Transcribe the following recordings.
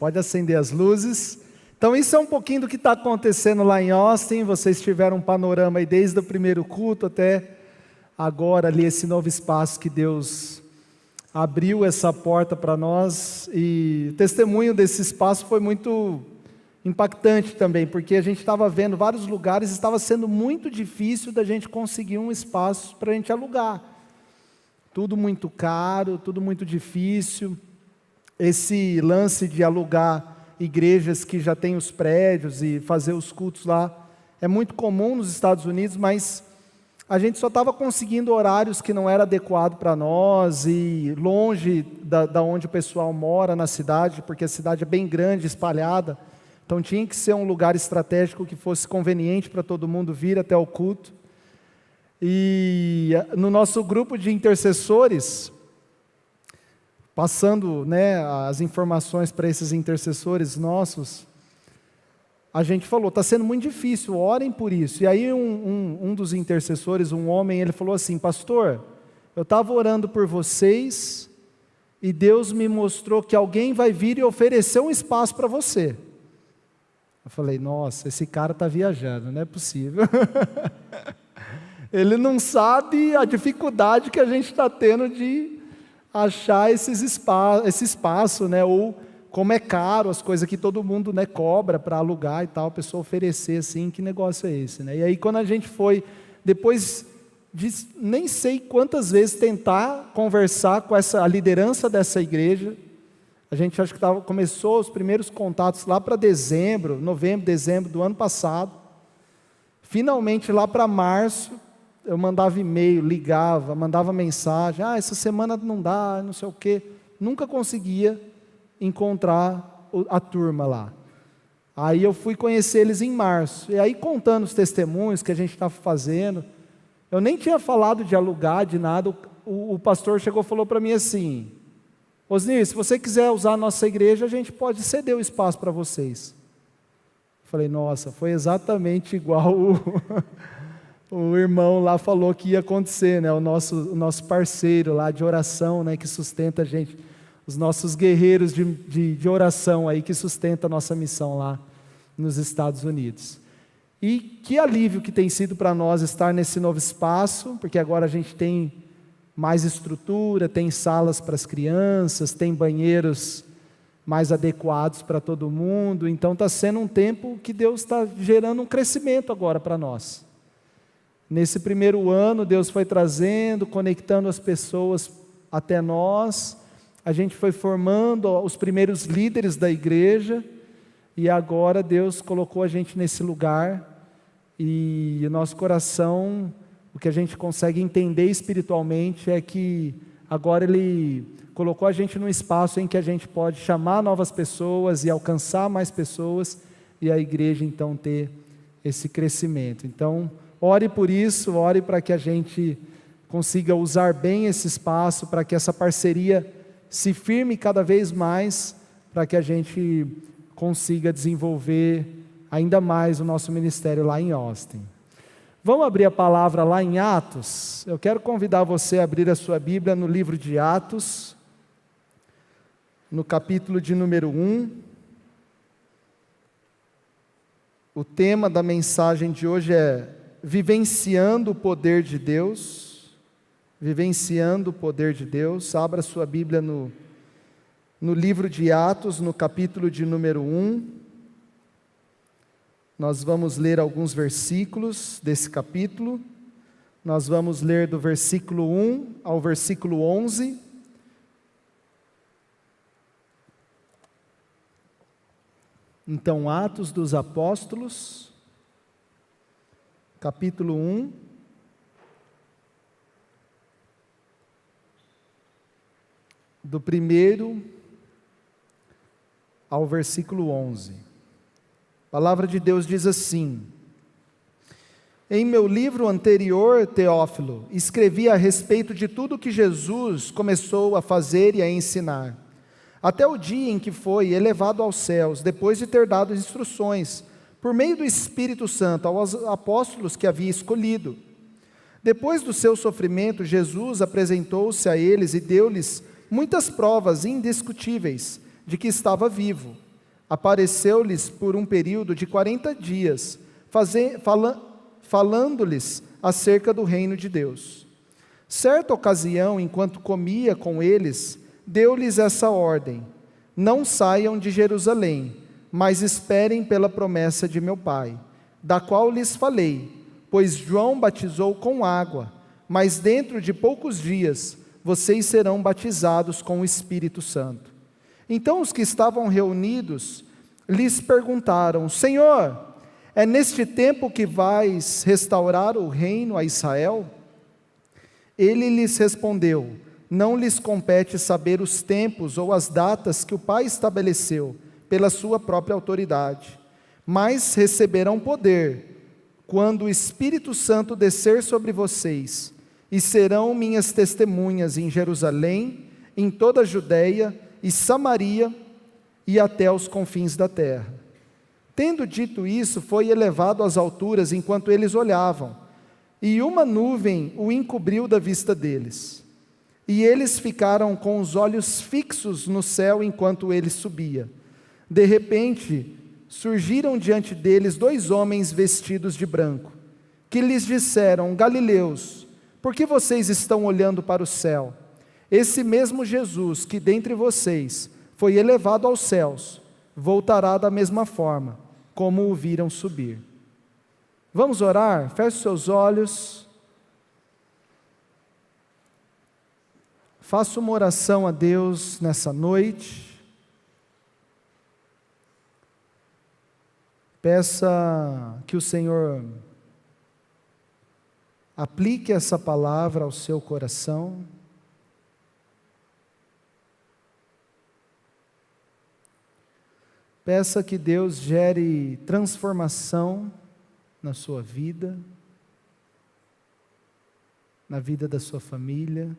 Pode acender as luzes. Então isso é um pouquinho do que está acontecendo lá em Austin. Vocês tiveram um panorama aí desde o primeiro culto até agora ali, esse novo espaço que Deus abriu essa porta para nós. E o testemunho desse espaço foi muito impactante também, porque a gente estava vendo vários lugares, estava sendo muito difícil da gente conseguir um espaço para a gente alugar. Tudo muito caro, tudo muito difícil. Esse lance de alugar igrejas que já têm os prédios e fazer os cultos lá é muito comum nos Estados Unidos, mas a gente só estava conseguindo horários que não era adequado para nós e longe da onde o pessoal mora na cidade, porque a cidade é bem grande, espalhada, então tinha que ser um lugar estratégico que fosse conveniente para todo mundo vir até o culto. E no nosso grupo de intercessores, passando, as informações para esses intercessores nossos, a gente falou, está sendo muito difícil, orem por isso. E aí um dos intercessores, um homem, ele falou assim: pastor, eu estava orando por vocês e Deus me mostrou que alguém vai vir e oferecer um espaço para você. Eu falei, nossa, esse cara está viajando, não é possível. Ele não sabe a dificuldade que a gente está tendo de achar esse espaço, ou como é caro as coisas que todo mundo cobra para alugar e tal, a pessoa oferecer assim, que negócio é esse? E aí quando a gente foi, depois de nem sei quantas vezes tentar conversar com a liderança dessa igreja, a gente acho que começou os primeiros contatos lá para novembro, dezembro do ano passado, finalmente lá para março, eu mandava e-mail, ligava, mandava mensagem, essa semana não dá, não sei o quê. Nunca conseguia encontrar a turma lá. Aí eu fui conhecer eles em março, e aí contando os testemunhos que a gente estava fazendo, eu nem tinha falado de alugar, de nada, o pastor chegou e falou para mim assim: Osnir, se você quiser usar a nossa igreja, a gente pode ceder o espaço para vocês. Eu falei, nossa, foi exatamente igual o irmão lá falou que ia acontecer, o nosso parceiro lá de oração, que sustenta a gente, os nossos guerreiros de oração aí, que sustenta a nossa missão lá nos Estados Unidos. E que alívio que tem sido para nós estar nesse novo espaço, porque agora a gente tem mais estrutura, tem salas para as crianças, tem banheiros mais adequados para todo mundo, então está sendo um tempo que Deus está gerando um crescimento agora para nós. Nesse primeiro ano, Deus foi trazendo, conectando as pessoas até nós, a gente foi formando os primeiros líderes da igreja, e agora Deus colocou a gente nesse lugar, e o nosso coração, o que a gente consegue entender espiritualmente é que agora Ele colocou a gente num espaço em que a gente pode chamar novas pessoas e alcançar mais pessoas, e a igreja então ter esse crescimento. Então, ore por isso, ore para que a gente consiga usar bem esse espaço, para que essa parceria se firme cada vez mais, para que a gente consiga desenvolver ainda mais o nosso ministério lá em Austin. Vamos abrir a palavra lá em Atos? Eu quero convidar você a abrir a sua Bíblia no livro de Atos, no capítulo de número 1. O tema da mensagem de hoje é vivenciando o poder de Deus, vivenciando o poder de Deus. Abra sua Bíblia no livro de Atos, no capítulo de número 1, nós vamos ler alguns versículos desse capítulo, nós vamos ler do versículo 1 ao versículo 11, então Atos dos Apóstolos, capítulo 1, do 1º ao versículo 11. A palavra de Deus diz assim: em meu livro anterior, Teófilo, escrevi a respeito de tudo que Jesus começou a fazer e a ensinar, até o dia em que foi elevado aos céus, depois de ter dado instruções, por meio do Espírito Santo, aos apóstolos que havia escolhido. Depois do seu sofrimento, Jesus apresentou-se a eles e deu-lhes muitas provas indiscutíveis de que estava vivo. apareceu-lhes por um período de 40 dias, falando-lhes acerca do reino de Deus. Certa ocasião, enquanto comia com eles, deu-lhes essa ordem: não saiam de Jerusalém, mas esperem pela promessa de meu Pai, da qual lhes falei, pois João batizou com água, mas dentro de poucos dias vocês serão batizados com o Espírito Santo. Então os que estavam reunidos lhes perguntaram: Senhor, é neste tempo que vais restaurar o reino a Israel? Ele lhes respondeu: não lhes compete saber os tempos ou as datas que o Pai estabeleceu pela sua própria autoridade, mas receberão poder quando o Espírito Santo descer sobre vocês, e serão minhas testemunhas em Jerusalém, em toda a Judeia e Samaria e até os confins da terra. Tendo dito isso, foi elevado às alturas enquanto eles olhavam, e uma nuvem o encobriu da vista deles. E eles ficaram com os olhos fixos no céu enquanto ele subia. De repente, surgiram diante deles 2 homens vestidos de branco, que lhes disseram: Galileus, por que vocês estão olhando para o céu? Esse mesmo Jesus que dentre vocês foi elevado aos céus, voltará da mesma forma, como o viram subir. Vamos orar? Feche seus olhos. Faça uma oração a Deus nessa noite. Peça que o Senhor aplique essa palavra ao seu coração. Peça que Deus gere transformação na sua vida, na vida da sua família.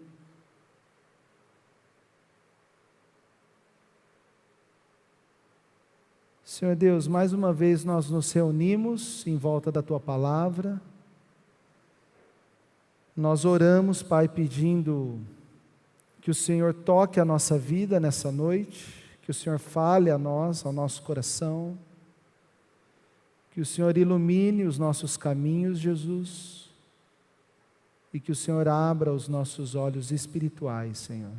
Senhor Deus, mais uma vez nós nos reunimos em volta da Tua palavra. Nós oramos, Pai, pedindo que o Senhor toque a nossa vida nessa noite, que o Senhor fale a nós, ao nosso coração, que o Senhor ilumine os nossos caminhos, Jesus, e que o Senhor abra os nossos olhos espirituais, Senhor.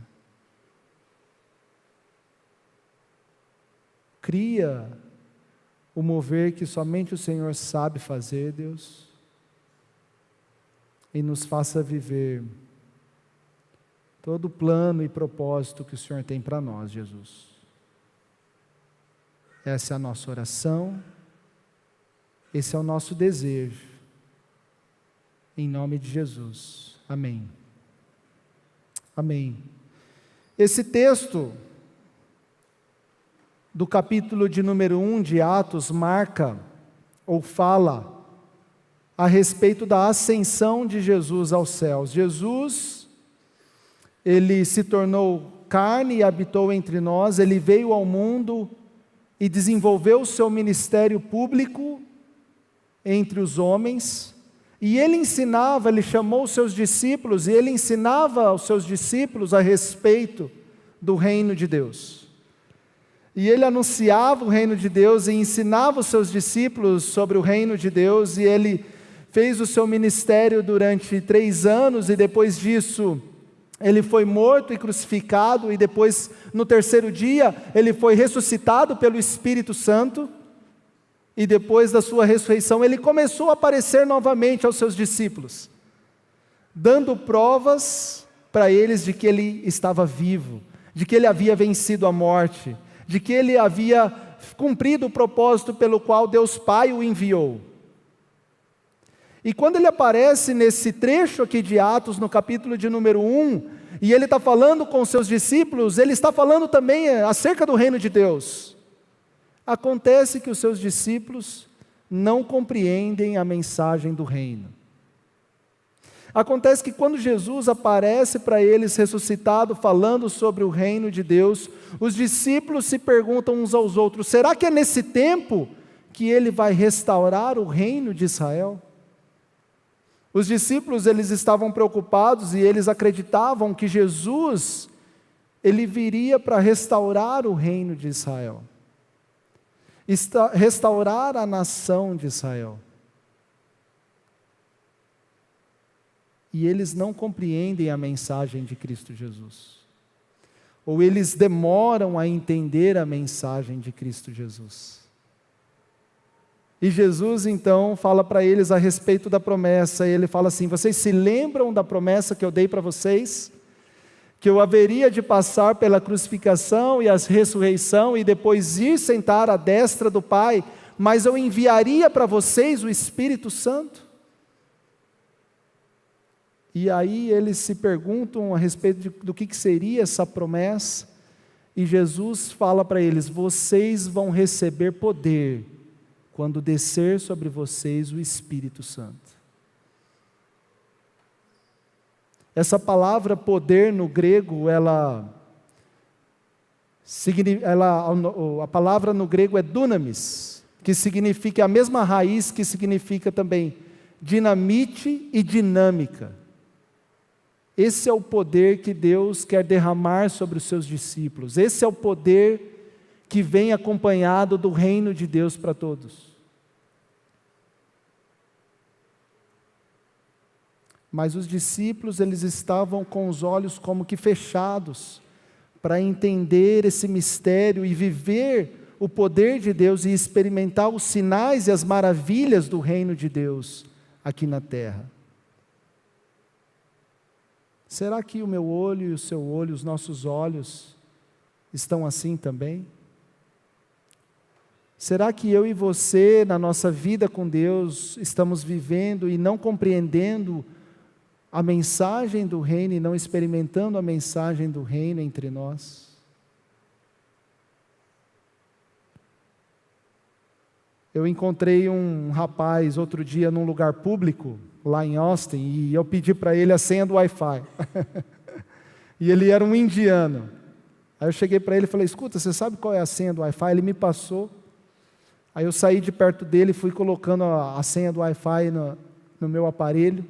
Cria o mover que somente o Senhor sabe fazer, Deus, e nos faça viver todo o plano e propósito que o Senhor tem para nós, Jesus. Essa é a nossa oração, esse é o nosso desejo, em nome de Jesus, amém. Amém. Esse texto do capítulo de número 1 de Atos marca ou fala a respeito da ascensão de Jesus aos céus. Jesus, ele se tornou carne e habitou entre nós, ele veio ao mundo e desenvolveu o seu ministério público entre os homens, e ele ensinava, ele chamou os seus discípulos, e ele ensinava aos seus discípulos a respeito do reino de Deus. E ele anunciava o reino de Deus e ensinava os seus discípulos sobre o reino de Deus, e ele fez o seu ministério durante 3 anos, e depois disso ele foi morto e crucificado, e depois, no 3º dia, ele foi ressuscitado pelo Espírito Santo, e depois da sua ressurreição, ele começou a aparecer novamente aos seus discípulos, dando provas para eles de que ele estava vivo, de que ele havia vencido a morte, de que ele havia cumprido o propósito pelo qual Deus Pai o enviou. E quando ele aparece nesse trecho aqui de Atos, no capítulo de número 1, e ele está falando com os seus discípulos, ele está falando também acerca do reino de Deus. Acontece que os seus discípulos não compreendem a mensagem do reino. Acontece que quando Jesus aparece para eles ressuscitado, falando sobre o reino de Deus, os discípulos se perguntam uns aos outros: será que é nesse tempo que ele vai restaurar o reino de Israel? Os discípulos, eles estavam preocupados e eles acreditavam que Jesus, ele viria para restaurar o reino de Israel. restaurar a nação de Israel. E eles não compreendem a mensagem de Cristo Jesus. Ou eles demoram a entender a mensagem de Cristo Jesus. E Jesus então fala para eles a respeito da promessa, ele fala assim: vocês se lembram da promessa que eu dei para vocês? Que eu haveria de passar pela crucificação e a ressurreição e depois ir sentar à destra do Pai, mas eu enviaria para vocês o Espírito Santo? E aí eles se perguntam a respeito do que seria essa promessa, e Jesus fala para eles: vocês vão receber poder quando descer sobre vocês o Espírito Santo. Essa palavra poder no grego, a palavra no grego é dunamis, que significa a mesma raiz que significa também dinamite e dinâmica. Esse é o poder que Deus quer derramar sobre os seus discípulos. Esse é o poder que vem acompanhado do reino de Deus para todos. Mas os discípulos, eles estavam com os olhos como que fechados para entender esse mistério e viver o poder de Deus e experimentar os sinais e as maravilhas do reino de Deus aqui na terra. Será que o meu olho e o seu olho, os nossos olhos, estão assim também? Será que eu e você, na nossa vida com Deus, estamos vivendo e não compreendendo a mensagem do reino e não experimentando a mensagem do reino entre nós? Eu encontrei um rapaz outro dia num lugar público, lá em Austin, e eu pedi para ele a senha do Wi-Fi. E ele era um indiano. Aí eu cheguei para ele e falei: escuta, você sabe qual é a senha do Wi-Fi? Ele me passou. Aí eu saí de perto dele e fui colocando a senha do Wi-Fi no meu aparelho.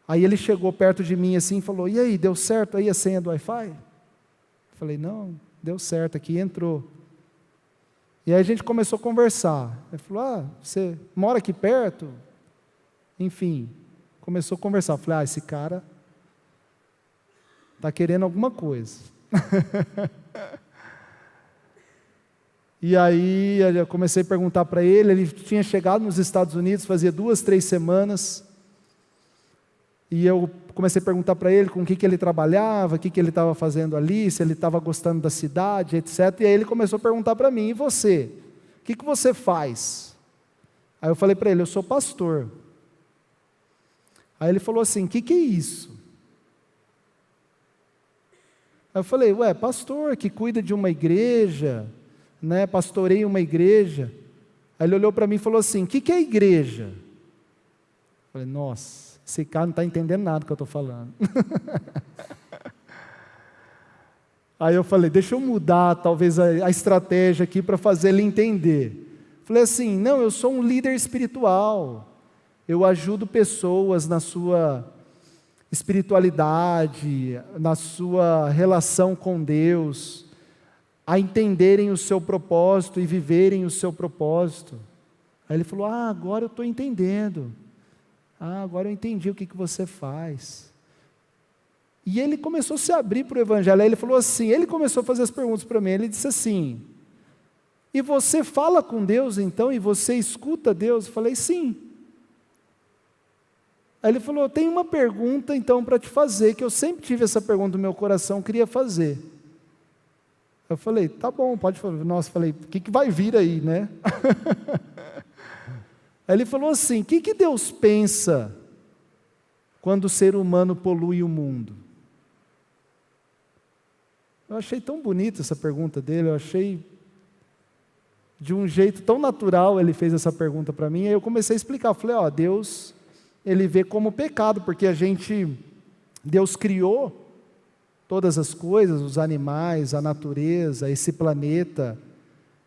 Aí ele chegou perto de mim assim e falou: e aí, deu certo aí a senha do Wi-Fi? Eu falei: não, deu certo aqui, entrou. E aí a gente começou a conversar. Ele falou: você mora aqui perto? Enfim, começou a conversar. Eu falei: esse cara está querendo alguma coisa. E aí eu comecei a perguntar para ele tinha chegado nos Estados Unidos fazia 2, 3 semanas, e eu comecei a perguntar para ele com o que ele trabalhava, o que ele estava fazendo ali, se ele estava gostando da cidade, etc. E aí ele começou a perguntar para mim: e você? O que você faz? Aí eu falei para ele: eu sou pastor. Aí ele falou assim: o que é isso? Aí eu falei: pastor que cuida de uma igreja, né, pastorei uma igreja. Aí ele olhou para mim e falou assim: o que é igreja? Eu falei: nossa, esse cara não está entendendo nada do que eu estou falando. Aí eu falei: deixa eu mudar talvez a estratégia aqui para fazer ele entender. Falei assim: não, eu sou um líder espiritual, eu ajudo pessoas na sua espiritualidade, na sua relação com Deus, a entenderem o seu propósito e viverem o seu propósito. Aí ele falou: agora eu estou entendendo. Agora eu entendi o que você faz. E ele começou a se abrir para o Evangelho. Aí ele falou assim, ele começou a fazer as perguntas para mim. Ele disse assim: e você fala com Deus então? E você escuta Deus? Eu falei: sim. Aí ele falou: tem uma pergunta então para te fazer, que eu sempre tive essa pergunta no meu coração, queria fazer. Eu falei: tá bom, pode falar. Nossa, falei: o que vai vir aí, né? Aí ele falou assim: o que Deus pensa quando o ser humano polui o mundo? Eu achei tão bonita essa pergunta dele, eu achei de um jeito tão natural ele fez essa pergunta para mim. Aí eu comecei a explicar, eu falei: Deus, ele vê como pecado, porque Deus criou todas as coisas, os animais, a natureza, esse planeta,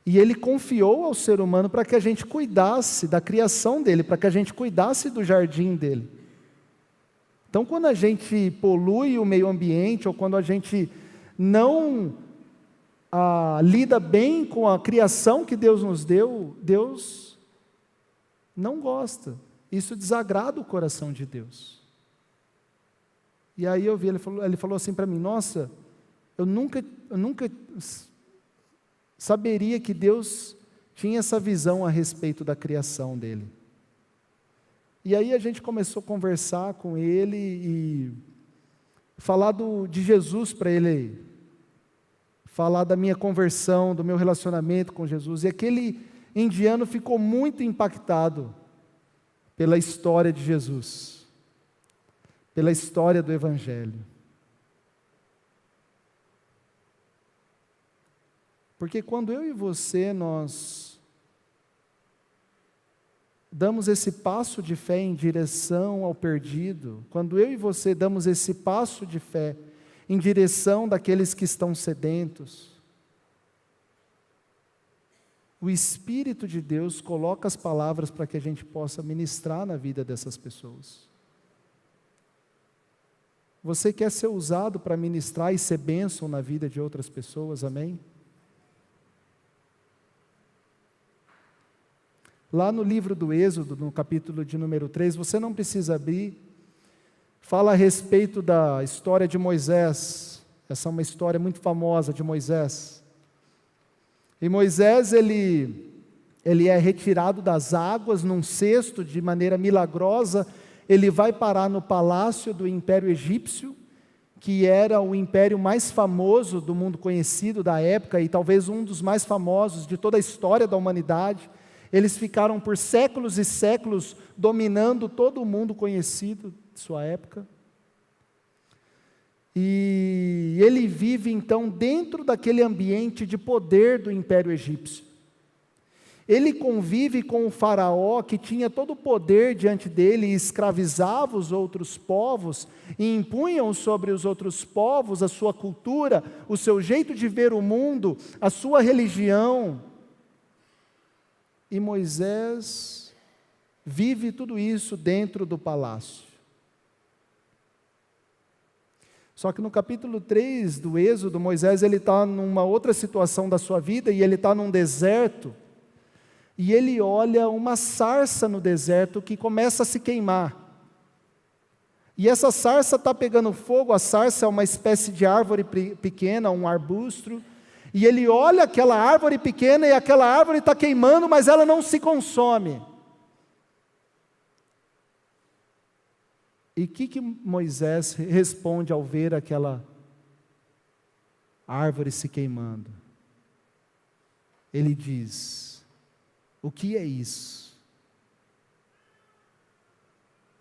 e Ele confiou ao ser humano para que a gente cuidasse da criação dele, para que a gente cuidasse do jardim dele. Então, quando a gente polui o meio ambiente, ou quando a gente não lida bem com a criação que Deus nos deu, Deus não gosta. Isso desagrada o coração de Deus. E aí eu vi, ele falou assim para mim: nossa, eu nunca saberia que Deus tinha essa visão a respeito da criação dele. E aí a gente começou a conversar com ele e falar de Jesus para ele, falar da minha conversão, do meu relacionamento com Jesus. E aquele indiano ficou muito impactado pela história de Jesus, pela história do Evangelho. Porque quando eu e você, nós damos esse passo de fé em direção ao perdido, quando eu e você damos esse passo de fé em direção daqueles que estão sedentos, o Espírito de Deus coloca as palavras para que a gente possa ministrar na vida dessas pessoas. Você quer ser usado para ministrar e ser bênção na vida de outras pessoas, amém? Lá no livro do Êxodo, no capítulo de número 3, você não precisa abrir, fala a respeito da história de Moisés. Essa é uma história muito famosa de Moisés. E Moisés, ele é retirado das águas num cesto de maneira milagrosa. Ele vai parar no palácio do Império Egípcio, que era o império mais famoso do mundo conhecido da época, e talvez um dos mais famosos de toda a história da humanidade. Eles ficaram por séculos e séculos dominando todo o mundo conhecido de sua época. E ele vive então dentro daquele ambiente de poder do Império Egípcio. Ele convive com o faraó que tinha todo o poder diante dele e escravizava os outros povos e impunham sobre os outros povos a sua cultura, o seu jeito de ver o mundo, a sua religião. E Moisés vive tudo isso dentro do palácio. Só que no capítulo 3 do Êxodo, Moisés está numa outra situação da sua vida, e ele está num deserto, e ele olha uma sarça no deserto que começa a se queimar. E essa sarça está pegando fogo. A sarça é uma espécie de árvore pequena, um arbusto. E ele olha aquela árvore pequena e aquela árvore está queimando, mas ela não se consome. E o que Moisés responde ao ver aquela árvore se queimando? Ele diz: o que é isso?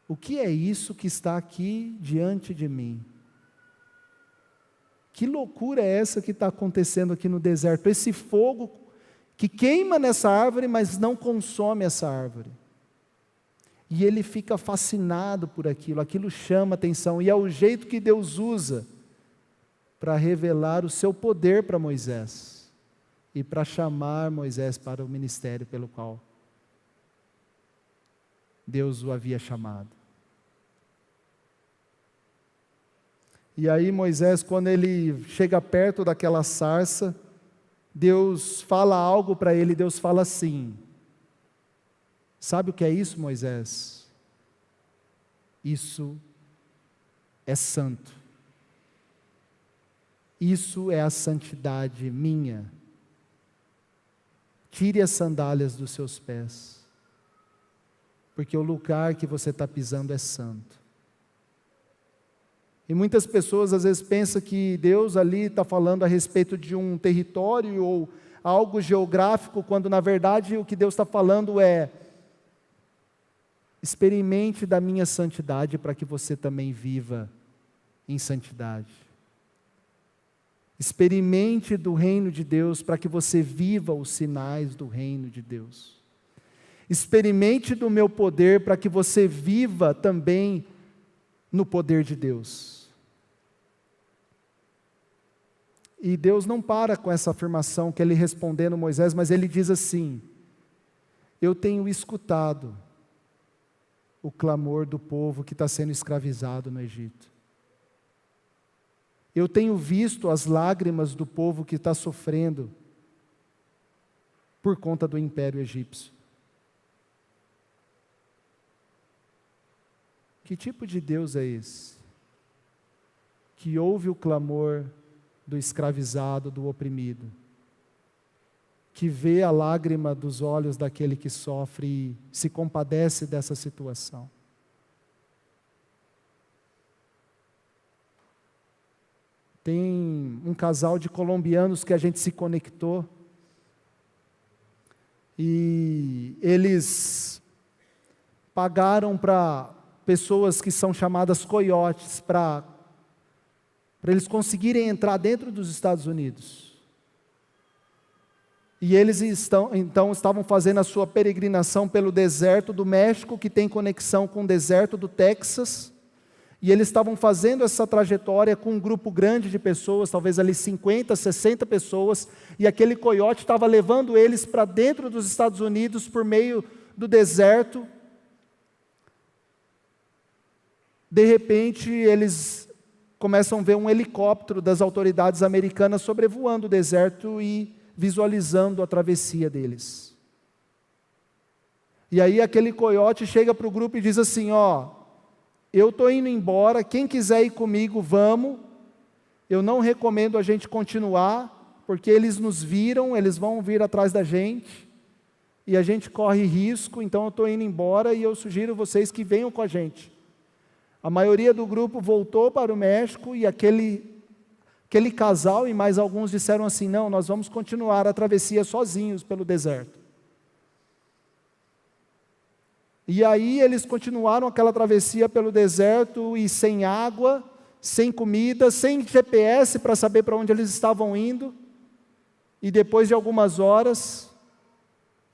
O que é isso que está aqui diante de mim? Que loucura é essa que está acontecendo aqui no deserto? Esse fogo que queima nessa árvore, mas não consome essa árvore. E ele fica fascinado por aquilo, aquilo chama atenção, e é o jeito que Deus usa para revelar o seu poder para Moisés, e para chamar Moisés para o ministério pelo qual Deus o havia chamado. E aí Moisés, quando ele chega perto daquela sarça, Deus fala algo para ele. Deus fala assim: sabe o que é isso, Moisés? Isso é santo. Isso é a santidade minha. Tire as sandálias dos seus pés, porque o lugar que você está pisando é santo. E muitas pessoas às vezes pensam que Deus ali está falando a respeito de um território ou algo geográfico, quando na verdade o que Deus está falando é: experimente da minha santidade para que você também viva em santidade. Experimente do reino de Deus para que você viva os sinais do reino de Deus. Experimente do meu poder para que você viva também no poder de Deus. E Deus não para com essa afirmação que ele respondendo a Moisés, mas ele diz assim: eu tenho escutado o clamor do povo que está sendo escravizado no Egito. Eu tenho visto as lágrimas do povo que está sofrendo por conta do Império Egípcio. Que tipo de Deus é esse? Que ouve o clamor do escravizado, do oprimido, que vê a lágrima dos olhos daquele que sofre e se compadece dessa situação. Tem um casal de colombianos que a gente se conectou, e eles pagaram para pessoas que são chamadas coiotes, para eles conseguirem entrar dentro dos Estados Unidos. E eles então estavam fazendo a sua peregrinação pelo deserto do México, que tem conexão com o deserto do Texas, e eles estavam fazendo essa trajetória com um grupo grande de pessoas, talvez ali 50, 60 pessoas, e aquele coiote estava levando eles para dentro dos Estados Unidos por meio do deserto. De repente, eles começam a ver um helicóptero das autoridades americanas sobrevoando o deserto e visualizando a travessia deles. E aí aquele coiote chega para o grupo e diz assim: eu estou indo embora, quem quiser ir comigo, vamos. Eu não recomendo a gente continuar, porque eles nos viram, eles vão vir atrás da gente, e a gente corre risco, então eu estou indo embora e eu sugiro vocês que venham com a gente. A maioria do grupo voltou para o México, e aquele casal e mais alguns disseram assim: não, nós vamos continuar a travessia sozinhos pelo deserto. E aí eles continuaram aquela travessia pelo deserto, e sem água, sem comida, sem GPS para saber para onde eles estavam indo, e depois de algumas horas,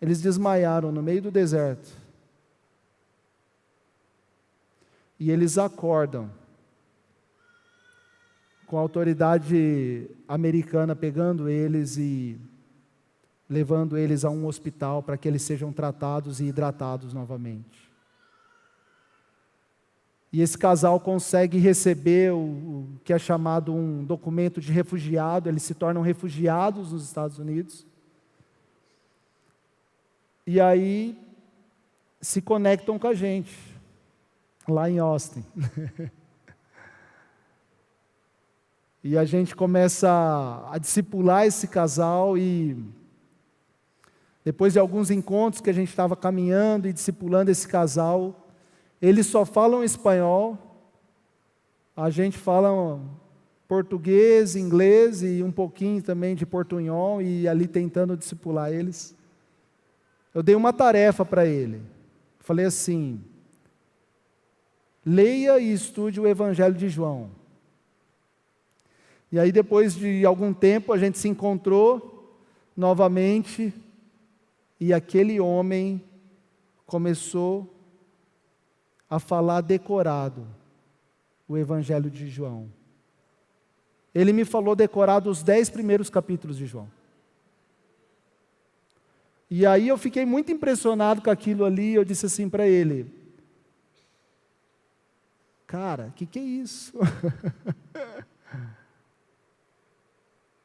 eles desmaiaram no meio do deserto. E eles acordam com a autoridade americana pegando eles e levando eles a um hospital para que eles sejam tratados e hidratados novamente. E esse casal consegue receber o que é chamado um documento de refugiado, eles se tornam refugiados nos Estados Unidos. E aí se conectam com a gente, lá em Austin. E a gente começa a discipular esse casal, e depois de alguns encontros que a gente estava caminhando e discipulando esse casal, eles só falam espanhol, a gente fala português, inglês e um pouquinho também de portunhol, e ali tentando discipular eles. Eu dei uma tarefa para ele, falei assim: leia e estude o Evangelho de João. E aí depois de algum tempo a gente se encontrou novamente, e aquele homem começou a falar decorado o Evangelho de João. Ele me falou decorado os 10 primeiros capítulos de João. E aí eu fiquei muito impressionado com aquilo ali, eu disse assim para ele: cara, que é isso? O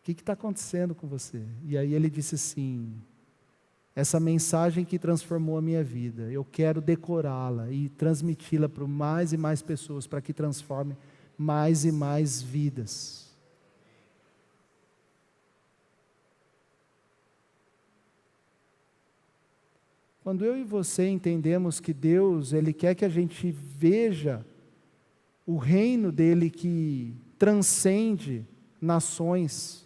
que está acontecendo com você? E aí ele disse assim: essa mensagem que transformou a minha vida, eu quero decorá-la e transmiti-la para mais e mais pessoas, para que transforme mais e mais vidas. Quando eu e você entendemos que Deus, Ele quer que a gente veja o reino dEle que transcende nações,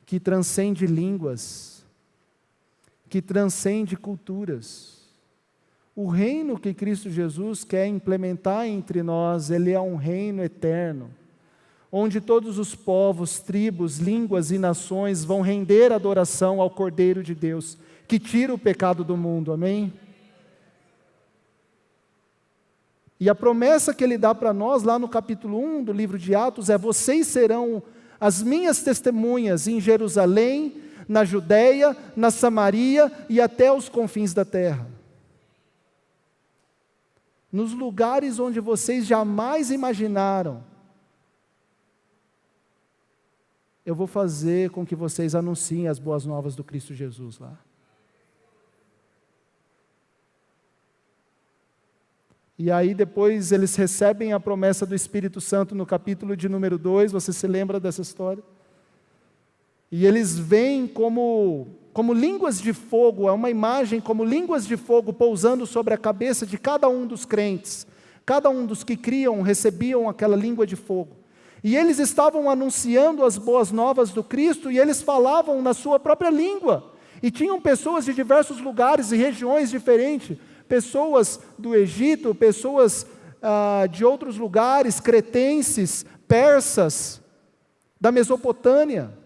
que transcende línguas, que transcende culturas. O reino que Cristo Jesus quer implementar entre nós, Ele é um reino eterno, onde todos os povos, tribos, línguas e nações vão render adoração ao Cordeiro de Deus, que tira o pecado do mundo, amém? E a promessa que Ele dá para nós, lá no capítulo 1 do livro de Atos, é: vocês serão as minhas testemunhas em Jerusalém, na Judéia, na Samaria e até os confins da terra. Nos lugares onde vocês jamais imaginaram eu vou fazer com que vocês anunciem as boas novas do Cristo Jesus lá. E aí depois eles recebem a promessa do Espírito Santo no capítulo de número 2, você se lembra dessa história? E eles vêm como línguas de fogo, é uma imagem como línguas de fogo pousando sobre a cabeça de cada um dos crentes. Cada um dos que criam recebiam aquela língua de fogo. E eles estavam anunciando as boas novas do Cristo e eles falavam na sua própria língua. E tinham pessoas de diversos lugares e regiões diferentes, pessoas do Egito, pessoas de outros lugares, cretenses, persas, da Mesopotâmia.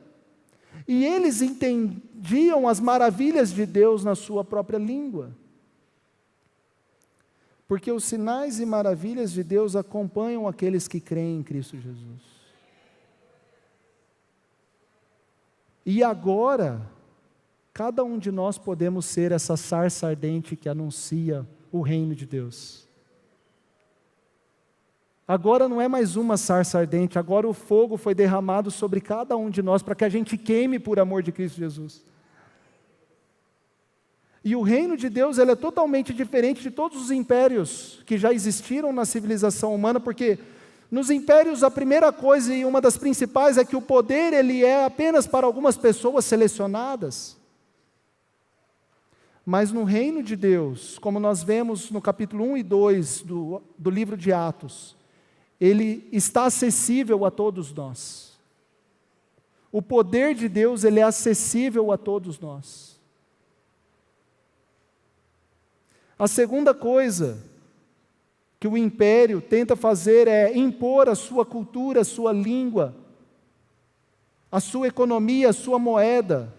E eles entendiam as maravilhas de Deus na sua própria língua. Porque os sinais e maravilhas de Deus acompanham aqueles que creem em Cristo Jesus. E agora, cada um de nós podemos ser essa sarça ardente que anuncia o reino de Deus. Agora não é mais uma sarça ardente, agora o fogo foi derramado sobre cada um de nós para que a gente queime por amor de Cristo Jesus. E o reino de Deus ele é totalmente diferente de todos os impérios que já existiram na civilização humana, porque nos impérios a primeira coisa e uma das principais é que o poder ele é apenas para algumas pessoas selecionadas. Mas no reino de Deus, como nós vemos no capítulo 1 e 2 do livro de Atos, ele está acessível a todos nós. O poder de Deus ele é acessível a todos nós. A segunda coisa que o império tenta fazer é impor a sua cultura, a sua língua, a sua economia, a sua moeda.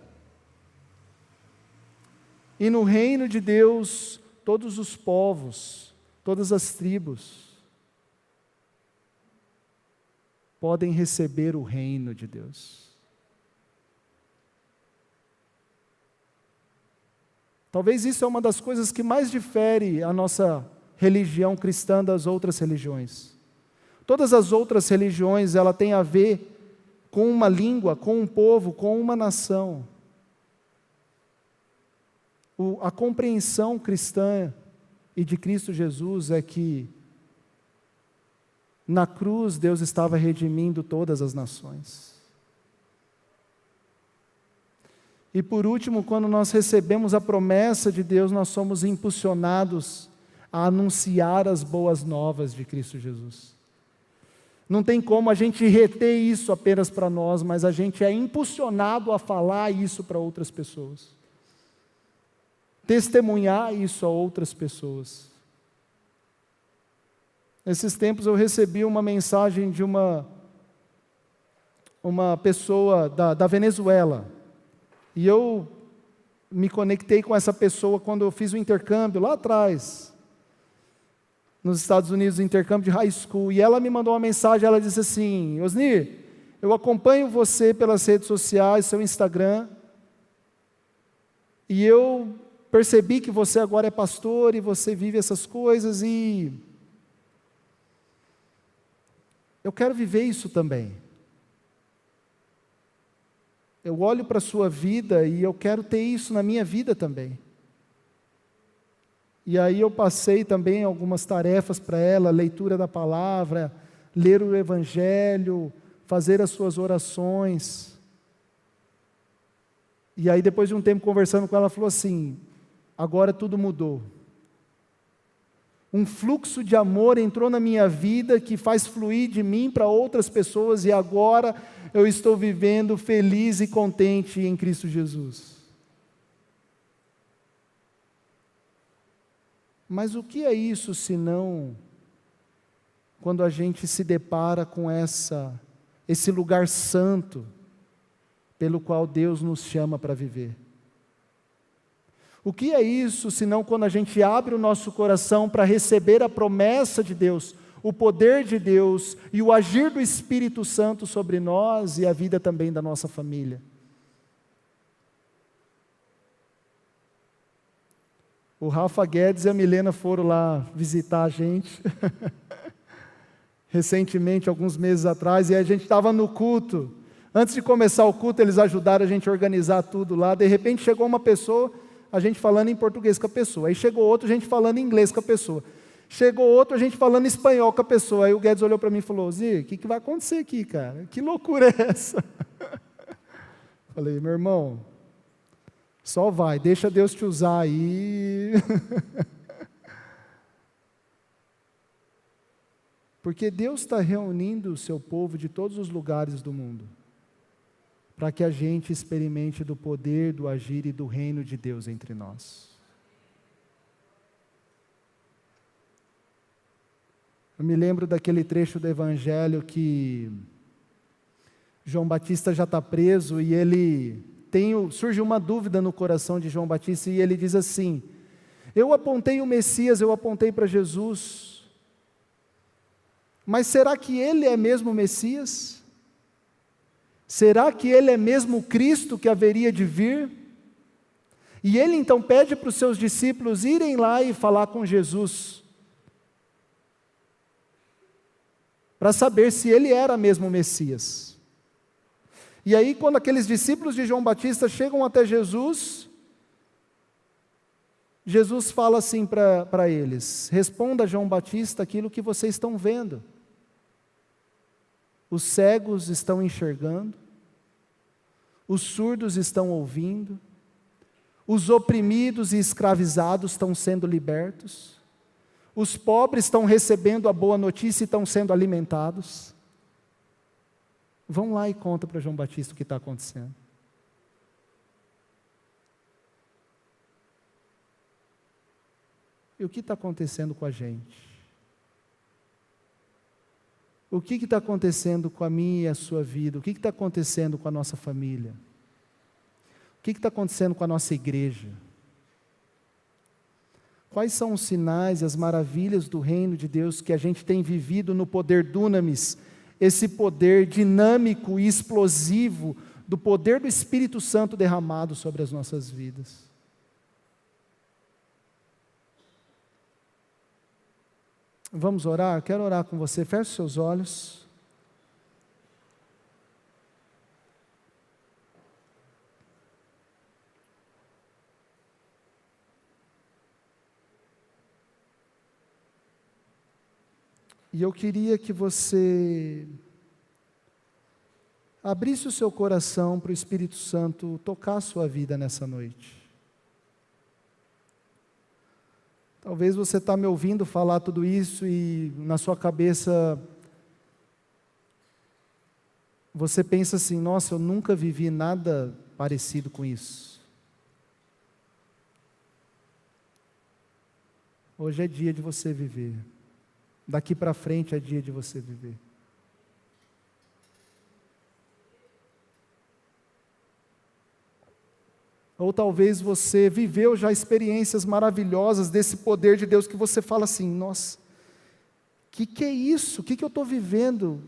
E no reino de Deus, todos os povos, todas as tribos, podem receber o reino de Deus. Talvez isso é uma das coisas que mais difere a nossa religião cristã das outras religiões. Todas as outras religiões, ela tem a ver com uma língua, com um povo, com uma nação. A compreensão cristã e de Cristo Jesus é que na cruz Deus estava redimindo todas as nações. E por último, quando nós recebemos a promessa de Deus, nós somos impulsionados a anunciar as boas novas de Cristo Jesus. Não tem como a gente reter isso apenas para nós, mas a gente é impulsionado a falar isso para outras pessoas. Testemunhar isso a outras pessoas. Nesses tempos eu recebi uma mensagem de uma pessoa da Venezuela. E eu me conectei com essa pessoa quando eu fiz o intercâmbio lá atrás, nos Estados Unidos, o intercâmbio de high school. E ela me mandou uma mensagem, ela disse assim: Osni, eu acompanho você pelas redes sociais, seu Instagram, e eu percebi que você agora é pastor e você vive essas coisas, e eu quero viver isso também. Eu olho para a sua vida e eu quero ter isso na minha vida também. E aí eu passei também algumas tarefas para ela, leitura da palavra, ler o Evangelho, fazer as suas orações. E aí depois de um tempo conversando com ela, ela falou assim: agora tudo mudou. Um fluxo de amor entrou na minha vida que faz fluir de mim para outras pessoas e agora eu estou vivendo feliz e contente em Cristo Jesus. Mas o que é isso senão quando a gente se depara com esse lugar santo pelo qual Deus nos chama para viver? O que é isso, senão quando a gente abre o nosso coração para receber a promessa de Deus, o poder de Deus e o agir do Espírito Santo sobre nós e a vida também da nossa família? O Rafa Guedes e a Milena foram lá visitar a gente, recentemente, alguns meses atrás, e a gente estava no culto. Antes de começar o culto, eles ajudaram a gente a organizar tudo lá. De repente chegou uma pessoa, a gente falando em português com a pessoa. Aí chegou outro, a gente falando em inglês com a pessoa. Chegou outro, a gente falando espanhol com a pessoa. Aí o Guedes olhou para mim e falou: Zi, o que vai acontecer aqui, cara? Que loucura é essa? Falei: meu irmão, só vai, deixa Deus te usar aí. Porque Deus está reunindo o seu povo de todos os lugares do mundo, para que a gente experimente do poder, do agir e do reino de Deus entre nós. Eu me lembro daquele trecho do Evangelho que João Batista já está preso e surge uma dúvida no coração de João Batista e ele diz assim: eu apontei o Messias, eu apontei para Jesus, mas será que ele é mesmo o Messias? Será que ele é mesmo o Cristo que haveria de vir? E ele então pede para os seus discípulos irem lá e falar com Jesus, para saber se ele era mesmo o Messias. E aí, quando aqueles discípulos de João Batista chegam até Jesus, Jesus fala assim para eles: responda a João Batista aquilo que vocês estão vendo. Os cegos estão enxergando, os surdos estão ouvindo, os oprimidos e escravizados estão sendo libertos, os pobres estão recebendo a boa notícia e estão sendo alimentados. Vão lá e conta para João Batista o que está acontecendo. E o que está acontecendo com a gente? O que está acontecendo com a minha e a sua vida? O que está acontecendo com a nossa família? O que está acontecendo com a nossa igreja? Quais são os sinais e as maravilhas do reino de Deus que a gente tem vivido no poder dunamis, esse poder dinâmico e explosivo do poder do Espírito Santo derramado sobre as nossas vidas? Vamos orar? Quero orar com você. Feche seus olhos. E eu queria que você abrisse o seu coração para o Espírito Santo tocar a sua vida nessa noite. Talvez você está me ouvindo falar tudo isso e na sua cabeça você pensa assim: nossa, eu nunca vivi nada parecido com isso. Hoje é dia de você viver. Daqui para frente é dia de você viver. Ou talvez você viveu já experiências maravilhosas desse poder de Deus que você fala assim: nossa, que é isso? O que eu estou vivendo?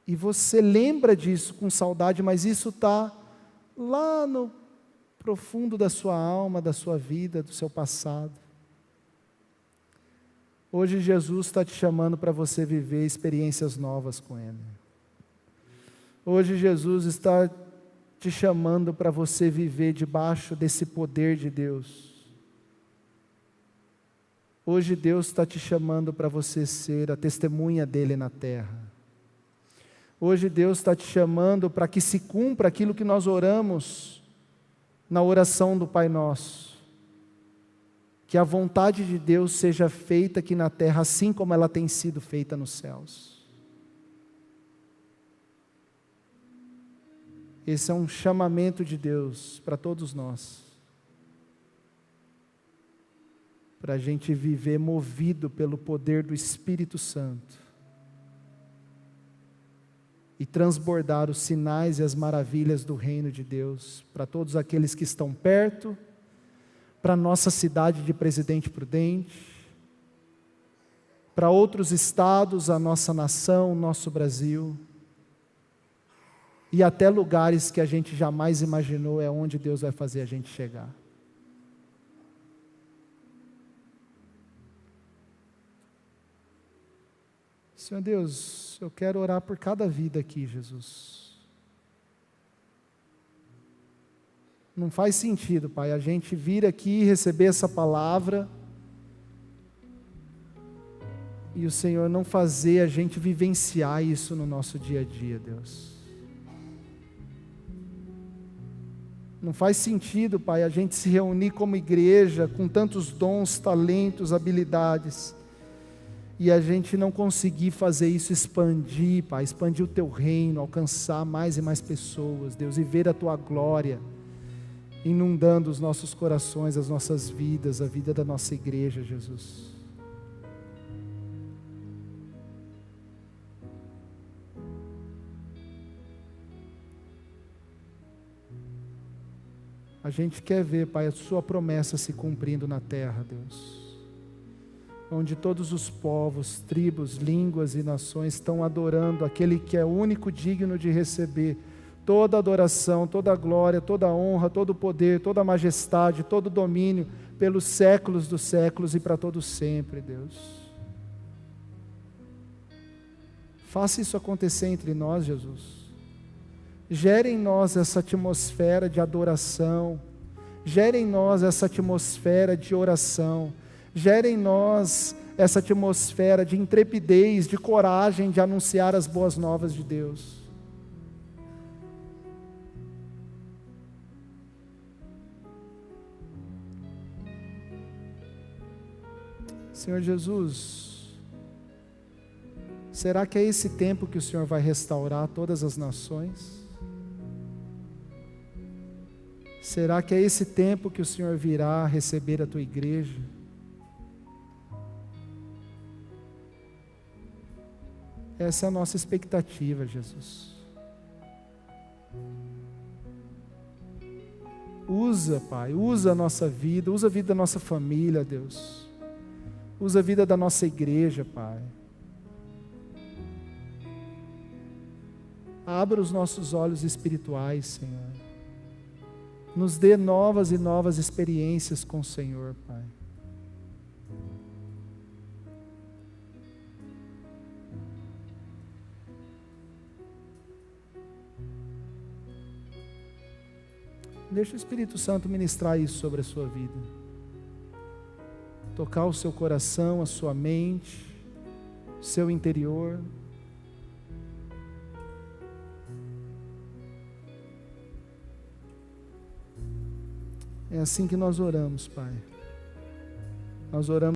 E você lembra disso com saudade, mas isso está lá no profundo da sua alma, da sua vida, do seu passado. Hoje Jesus está te chamando para você viver experiências novas com Ele. Hoje Jesus está te chamando para você viver debaixo desse poder de Deus. Hoje Deus está te chamando para você ser a testemunha dEle na terra. Hoje Deus está te chamando para que se cumpra aquilo que nós oramos na oração do Pai Nosso. Que a vontade de Deus seja feita aqui na terra, assim como ela tem sido feita nos céus. Esse é um chamamento de Deus para todos nós. Para a gente viver movido pelo poder do Espírito Santo. E transbordar os sinais e as maravilhas do reino de Deus para todos aqueles que estão perto, para a nossa cidade de Presidente Prudente, para outros estados, a nossa nação, o nosso Brasil, e até lugares que a gente jamais imaginou é onde Deus vai fazer a gente chegar. Senhor Deus, eu quero orar por cada vida aqui, Jesus. Não faz sentido, Pai, a gente vir aqui e receber essa palavra e o Senhor não fazer a gente vivenciar isso no nosso dia a dia, Deus. Não faz sentido, Pai, a gente se reunir como igreja com tantos dons, talentos, habilidades e a gente não conseguir fazer isso expandir, Pai, expandir o Teu reino, alcançar mais e mais pessoas, Deus, e ver a Tua glória inundando os nossos corações, as nossas vidas, a vida da nossa igreja, Jesus. A gente quer ver, Pai, a Sua promessa se cumprindo na terra, Deus. Onde todos os povos, tribos, línguas e nações estão adorando aquele que é o único digno de receber toda adoração, toda glória, toda honra, todo poder, toda majestade, todo domínio, pelos séculos dos séculos e para todos sempre, Deus. Faça isso acontecer entre nós, Jesus. Gere em nós essa atmosfera de adoração, gere em nós essa atmosfera de oração, gere em nós essa atmosfera de intrepidez, de coragem de anunciar as boas novas de Deus. Senhor Jesus, será que é esse tempo que o Senhor vai restaurar todas as nações? Será que é esse tempo que o Senhor virá receber a Tua igreja? Essa é a nossa expectativa, Jesus. Usa, Pai, usa a nossa vida, usa a vida da nossa família, Deus. Usa a vida da nossa igreja, Pai. Abra os nossos olhos espirituais, Senhor. Nos dê novas e novas experiências com o Senhor, Pai. Deixa o Espírito Santo ministrar isso sobre a sua vida. Tocar o seu coração, a sua mente, o seu interior. É assim que nós oramos, Pai. Nós oramos